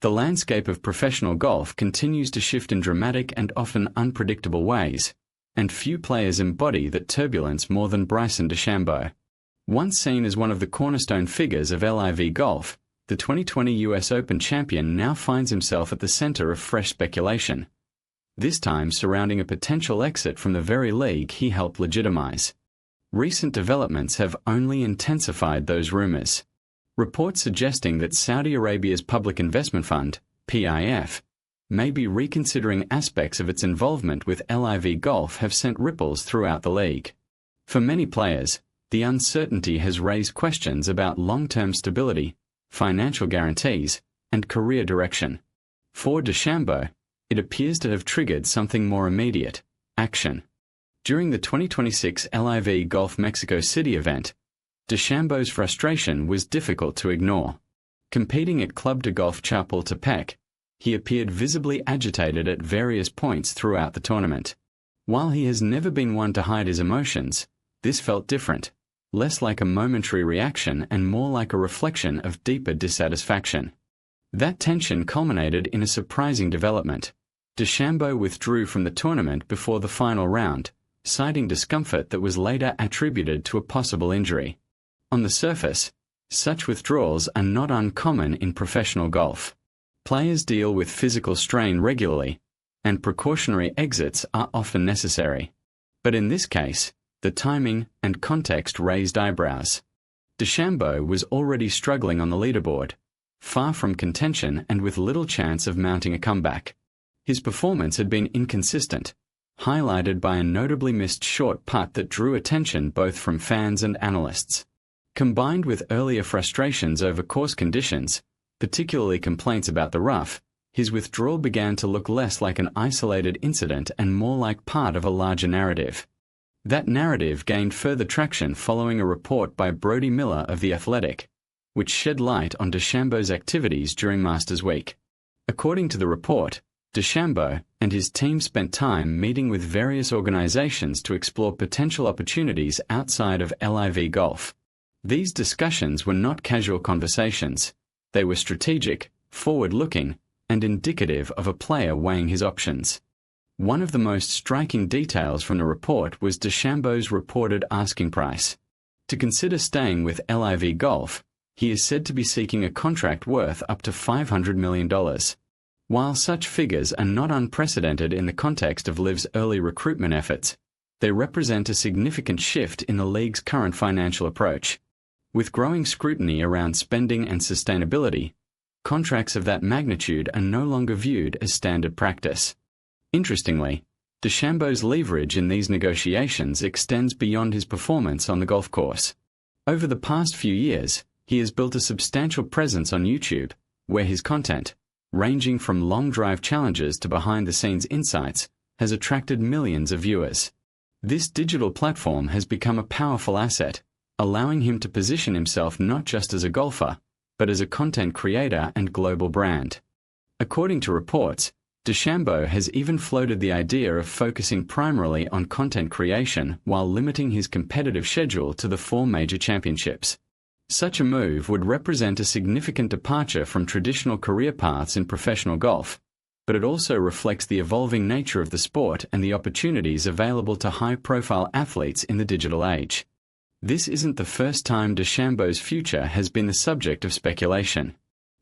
The landscape of professional golf continues to shift in dramatic and often unpredictable ways, and few players embody that turbulence more than Bryson DeChambeau. Once seen as one of the cornerstone figures of LIV Golf, the 2020 US Open champion now finds himself at the center of fresh speculation, this time surrounding a potential exit from the very league he helped legitimize. Recent developments have only intensified those rumors. Reports suggesting that Saudi Arabia's Public Investment Fund, PIF, may be reconsidering aspects of its involvement with LIV Golf have sent ripples throughout the league. For many players, the uncertainty has raised questions about long-term stability, financial guarantees, and career direction. For DeChambeau, it appears to have triggered something more immediate: action. During the 2026 LIV Golf Mexico City event, DeChambeau's frustration was difficult to ignore. Competing at Club de Golf Chapultepec, he appeared visibly agitated at various points throughout the tournament. While he has never been one to hide his emotions, this felt different, less like a momentary reaction and more like a reflection of deeper dissatisfaction. That tension culminated in a surprising development. DeChambeau withdrew from the tournament before the final round, citing discomfort that was later attributed to a possible injury. On the surface, such withdrawals are not uncommon in professional golf. Players deal with physical strain regularly, and precautionary exits are often necessary. But in this case, the timing and context raised eyebrows. DeChambeau was already struggling on the leaderboard, far from contention and with little chance of mounting a comeback. His performance had been inconsistent, highlighted by a notably missed short putt that drew attention both from fans and analysts. Combined with earlier frustrations over course conditions, particularly complaints about the rough, his withdrawal began to look less like an isolated incident and more like part of a larger narrative. That narrative gained further traction following a report by Brody Miller of The Athletic, which shed light on DeChambeau's activities during Masters Week. According to the report, DeChambeau and his team spent time meeting with various organizations to explore potential opportunities outside of LIV Golf. These discussions were not casual conversations. They were strategic, forward-looking, and indicative of a player weighing his options. One of the most striking details from the report was DeChambeau's reported asking price. To consider staying with LIV Golf, he is said to be seeking a contract worth up to $500 million. While such figures are not unprecedented in the context of LIV's early recruitment efforts, they represent a significant shift in the league's current financial approach. With growing scrutiny around spending and sustainability, contracts of that magnitude are no longer viewed as standard practice. Interestingly, DeChambeau's leverage in these negotiations extends beyond his performance on the golf course. Over the past few years, he has built a substantial presence on YouTube, where his content, ranging from long drive challenges to behind-the-scenes insights, has attracted millions of viewers. This digital platform has become a powerful asset, allowing him to position himself not just as a golfer, but as a content creator and global brand. According to reports, DeChambeau has even floated the idea of focusing primarily on content creation while limiting his competitive schedule to the 4 major championships. Such a move would represent a significant departure from traditional career paths in professional golf, but it also reflects the evolving nature of the sport and the opportunities available to high-profile athletes in the digital age. This isn't the first time DeChambeau's future has been the subject of speculation.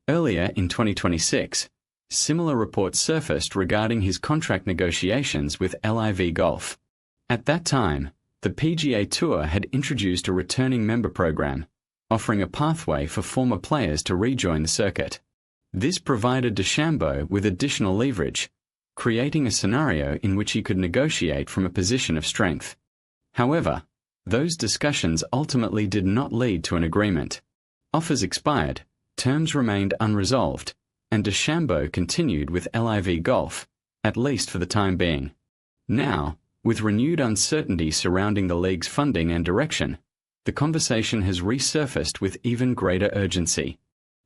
Earlier in 2026, similar reports surfaced regarding his contract negotiations with LIV Golf. At that time, the PGA Tour had introduced a returning member program, offering a pathway for former players to rejoin the circuit. This provided DeChambeau with additional leverage, creating a scenario in which he could negotiate from a position of strength. However, those discussions ultimately did not lead to an agreement. Offers expired, terms remained unresolved, and DeChambeau continued with LIV Golf, at least for the time being. Now, with renewed uncertainty surrounding the league's funding and direction, the conversation has resurfaced with even greater urgency.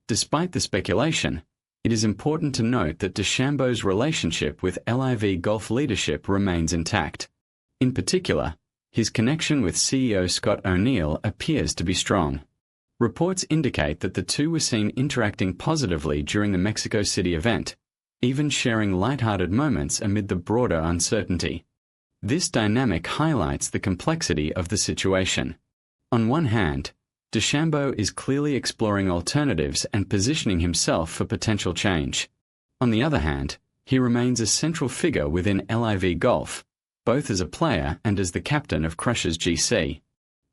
Despite the speculation, it is important to note that DeChambeau's relationship with LIV Golf leadership remains intact. In particular, his connection with CEO Scott O'Neill appears to be strong. Reports indicate that the two were seen interacting positively during the Mexico City event, even sharing lighthearted moments amid the broader uncertainty. This dynamic highlights the complexity of the situation. On one hand, DeChambeau is clearly exploring alternatives and positioning himself for potential change. On the other hand, he remains a central figure within LIV Golf, both as a player and as the captain of Crushers GC.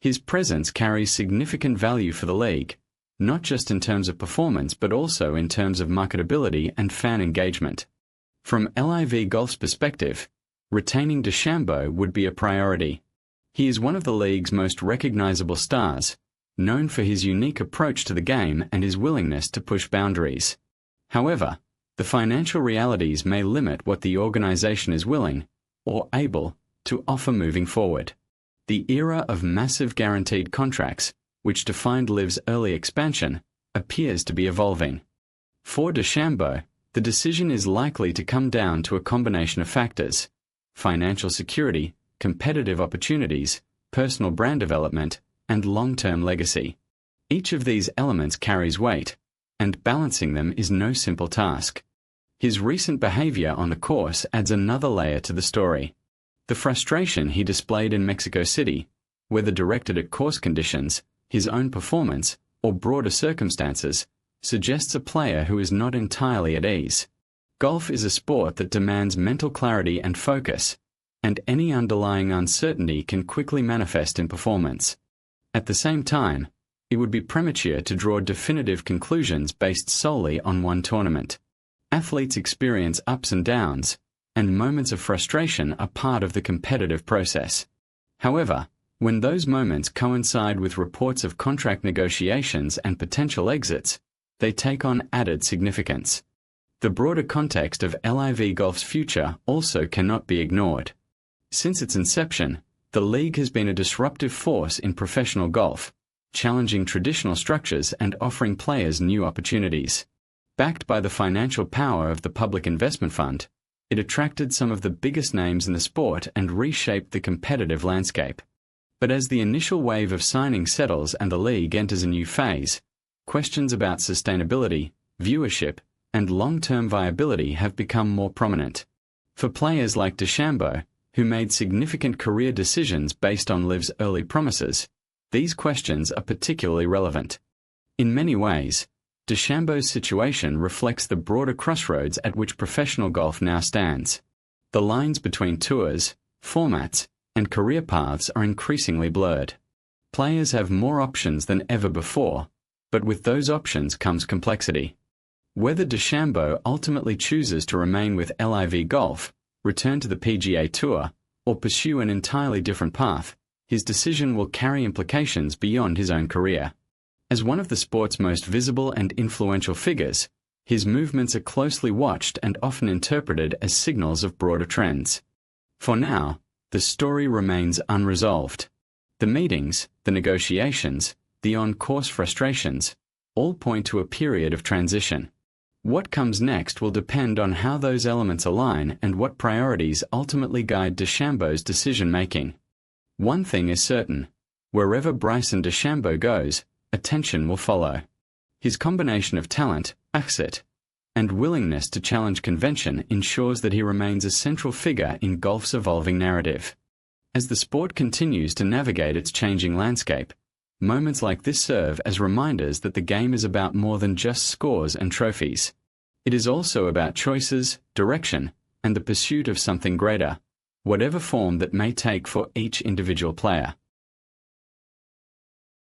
His presence carries significant value for the league, not just in terms of performance but also in terms of marketability and fan engagement. From LIV Golf's perspective, retaining DeChambeau would be a priority. He is one of the league's most recognizable stars, known for his unique approach to the game and his willingness to push boundaries. However, the financial realities may limit what the organization is willing, or able, to offer moving forward. The era of massive guaranteed contracts, which defined LIV's early expansion, appears to be evolving. For DeChambeau, the decision is likely to come down to a combination of factors: financial security, competitive opportunities, personal brand development, and long-term legacy. Each of these elements carries weight, and balancing them is no simple task. His recent behavior on the course adds another layer to the story. The frustration he displayed in Mexico City, whether directed at course conditions, his own performance, or broader circumstances, suggests a player who is not entirely at ease. Golf is a sport that demands mental clarity and focus, and any underlying uncertainty can quickly manifest in performance. At the same time, it would be premature to draw definitive conclusions based solely on one tournament. Athletes experience ups and downs, and moments of frustration are part of the competitive process. However, when those moments coincide with reports of contract negotiations and potential exits, they take on added significance. The broader context of LIV Golf's future also cannot be ignored. Since its inception, the league has been a disruptive force in professional golf, challenging traditional structures and offering players new opportunities. Backed by the financial power of the Public Investment Fund, it attracted some of the biggest names in the sport and reshaped the competitive landscape. But as the initial wave of signing settles and the league enters a new phase, questions about sustainability, viewership, and long-term viability have become more prominent. For players like DeChambeau, who made significant career decisions based on LIV's early promises, these questions are particularly relevant. In many ways, DeChambeau's situation reflects the broader crossroads at which professional golf now stands. The lines between tours, formats, and career paths are increasingly blurred. Players have more options than ever before, but with those options comes complexity. Whether DeChambeau ultimately chooses to remain with LIV Golf, return to the PGA Tour, or pursue an entirely different path, his decision will carry implications beyond his own career. As one of the sport's most visible and influential figures, his movements are closely watched and often interpreted as signals of broader trends. For now, the story remains unresolved. The meetings, the negotiations, the on-course frustrations, all point to a period of transition. What comes next will depend on how those elements align and what priorities ultimately guide DeChambeau's decision-making. One thing is certain: wherever Bryson DeChambeau goes, attention will follow. His combination of talent, asset, and willingness to challenge convention ensures that he remains a central figure in golf's evolving narrative. As the sport continues to navigate its changing landscape, moments like this serve as reminders that the game is about more than just scores and trophies. It is also about choices, direction, and the pursuit of something greater, whatever form that may take for each individual player.